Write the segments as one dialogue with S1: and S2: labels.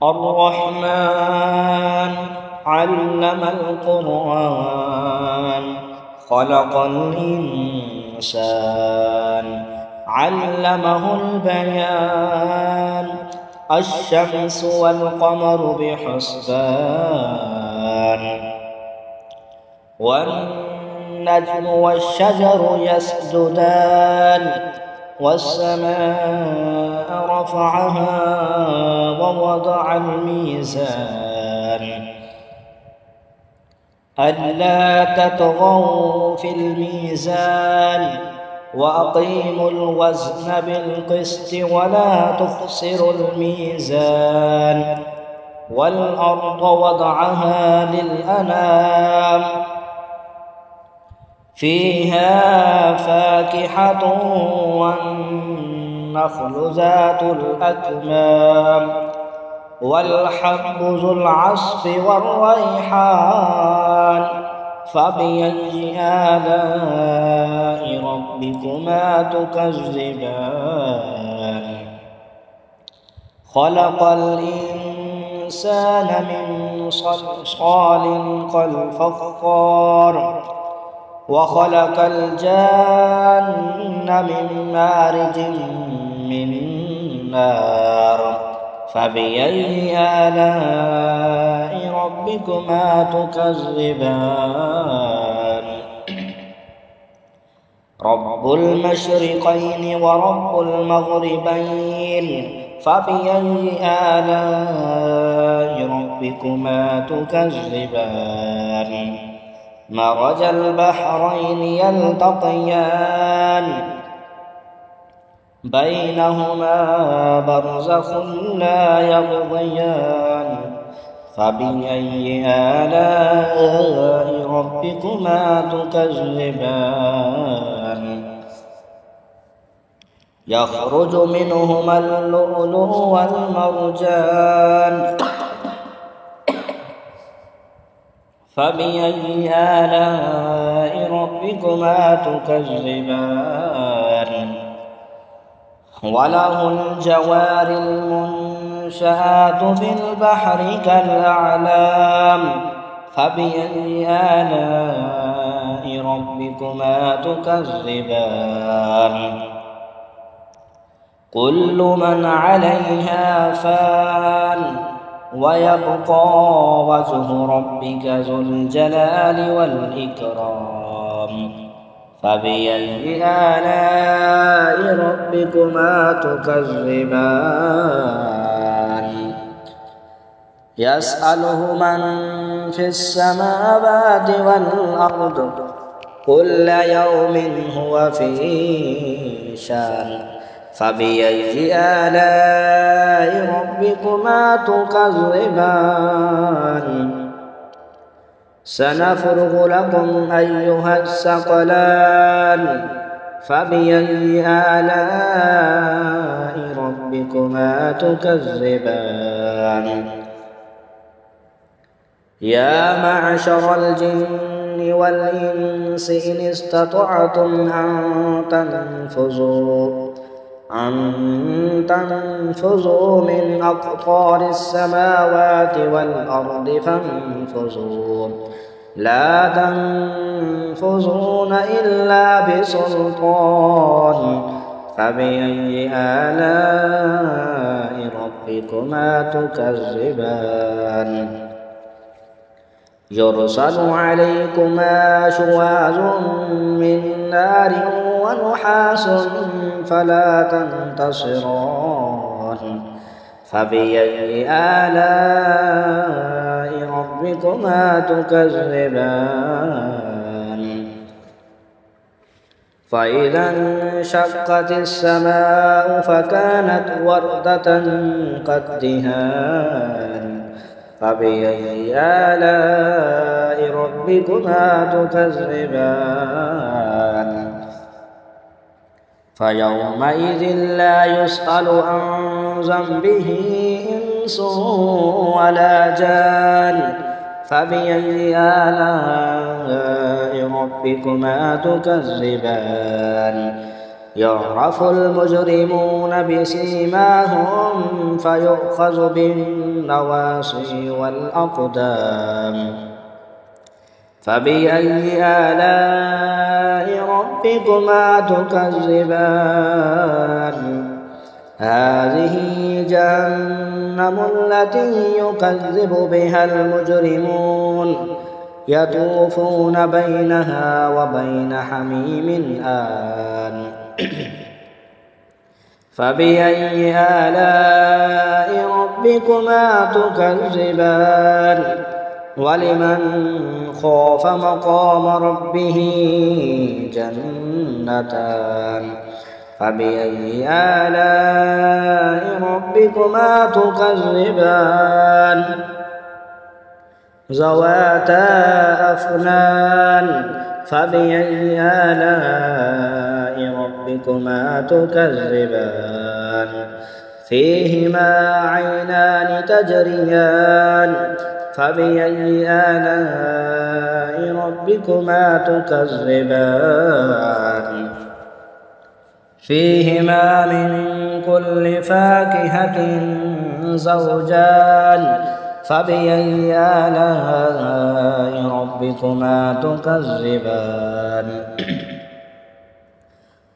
S1: الرحمن علم القرآن خلق الإنسان علمه البيان الشمس والقمر بحسبان والنجم والشجر يسجدان والسماء رفعها ووضع الميزان ألا تطغوا في الميزان وأقيموا الوزن بالقسط ولا تخسروا الميزان والأرض وضعها للأنام فيها فاكهة والنخل ذات الأكمام والحب ذو العصف والريحان فبأي آلاء ربكما تكذبان خلق الإنسان من صلصال كالفخار وخلق الجان من مارج من نار فبأي آلاء ربكما تكذبان رب المشرقين ورب المغربين فبأي آلاء ربكما تكذبان مرج البحرين يلتقيان بينهما برزخ لا يبغيان فبأي آلاء ربكما تكذبان يخرج منهما اللؤلؤ والمرجان فبأي آلاء ربكما تكذبان وله الجوار المنشآت في البحر كالأعلام فبأي آلاء ربكما تكذبان كل من عليها فان ويبقى وجه ربك ذو الجلال والإكرام فبأي آلاء ربكما تكذبان يسأله من في السماوات والأرض كل يوم هو في شان فبأي آلاء ربكما تكذبان سنفرغ لكم أيها الثقلان فبأي آلاء ربكما تكذبان يا معشر الجن والإنس إن استطعتم أن تنفذوا من أقطار السماوات والأرض فانفذوا لا تنفذون إلا بسلطان فبأي آلاء ربكما تكذبان يرسل عليكما شواظ من نار ونحاس فلا تنتصران فبأي آلاء ربكما تكذبان فإذا انشقت السماء فكانت وردة كالدهان فبأي آلاء ربكما تكذبان فيومئذ لا يسأل عن ذنبه إنس ولا جان فبأي آلاء ربكما تكذبان يعرف المجرمون بسيماهم فيؤخذ بالنواصي والأقدام. فبأي آلاء ربكما تكذبان؟ هذه جهنم التي يكذب بها المجرمون يطوفون بينها وبين حميم آن. فبأي آلاء ربكما تكذبان؟ ولمن خاف مقام ربه جنتان. فبأي آلاء ربكما تكذبان؟ ذواتا أفنان. فبأي آلاء ربكما تكذبان؟ فيهما عينان تجريان. فبأي آلاء ربكما تكذبان؟ فيهما من كل فاكهة زوجان. فبأي آلاء ربكما تكذبان؟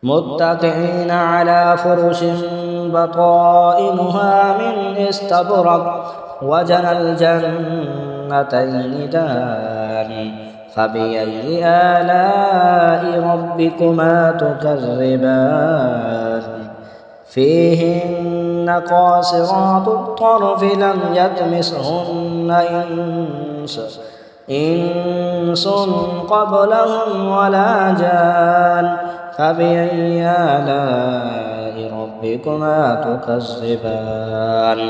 S1: متكئين على فرش بطائنها من استبرق وجنى الجنتين دان. فبأي آلاء ربكما تكذبان؟ فيهن قاصرات الطرف لم يطمثهن إنس قبلهم ولا جان. فبأي آلاء ربكما تكذبان؟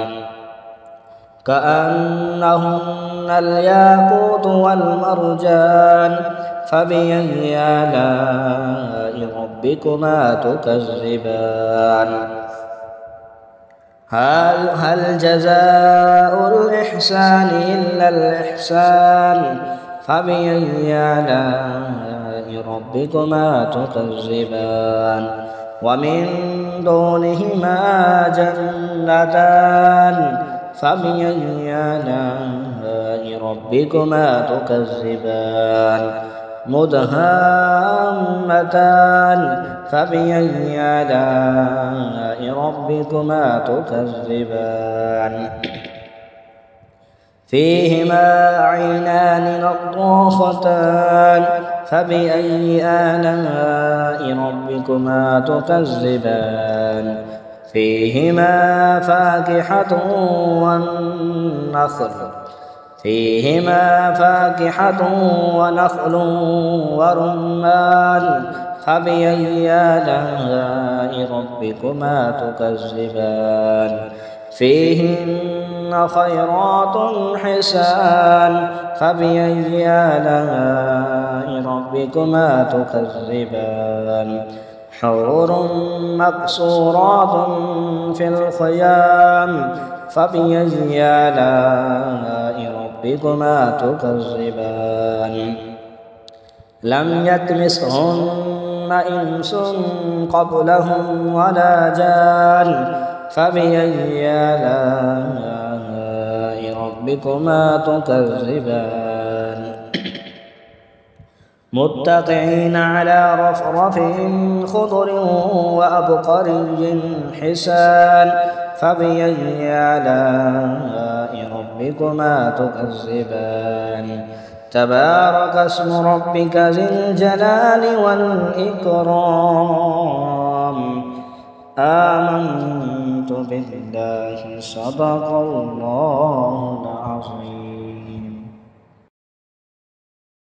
S1: كأنهن الياقوت والمرجان. فبأي آلاء ربكما تكذبان؟ هل جزاء الإحسان إلا الإحسان؟ فبأي آلاء ربكما تكذبان؟ ومن دونهما جنتان. فبأي آلاء ربكما تكذبان؟ مدهامتان. فبأي آلاء ربكما تكذبان؟ فيهما عينان نضاختان. فبأي آلاء ربكما تكذبان؟ فيهما فاكهة ونخل ورمان. فبأي آلاء ربكما تكذبان؟ فيهن خيرات حسان. فبأي آلاء ربكما تكذبان؟ حور مقصورات في الخيام. فبأي آلاء ربكما تكذبان؟ لم يطمثهن إنس قبلهم ولا جان. فبأي آلاء ربكما تكذبان؟ متكئين على رفرف خضر وأبقري حسان. فبأي آلاء ربكما تكذبان؟ تبارك اسم ربك ذي الجلال والإكرام. آمنت بالله صدق الله العظيم.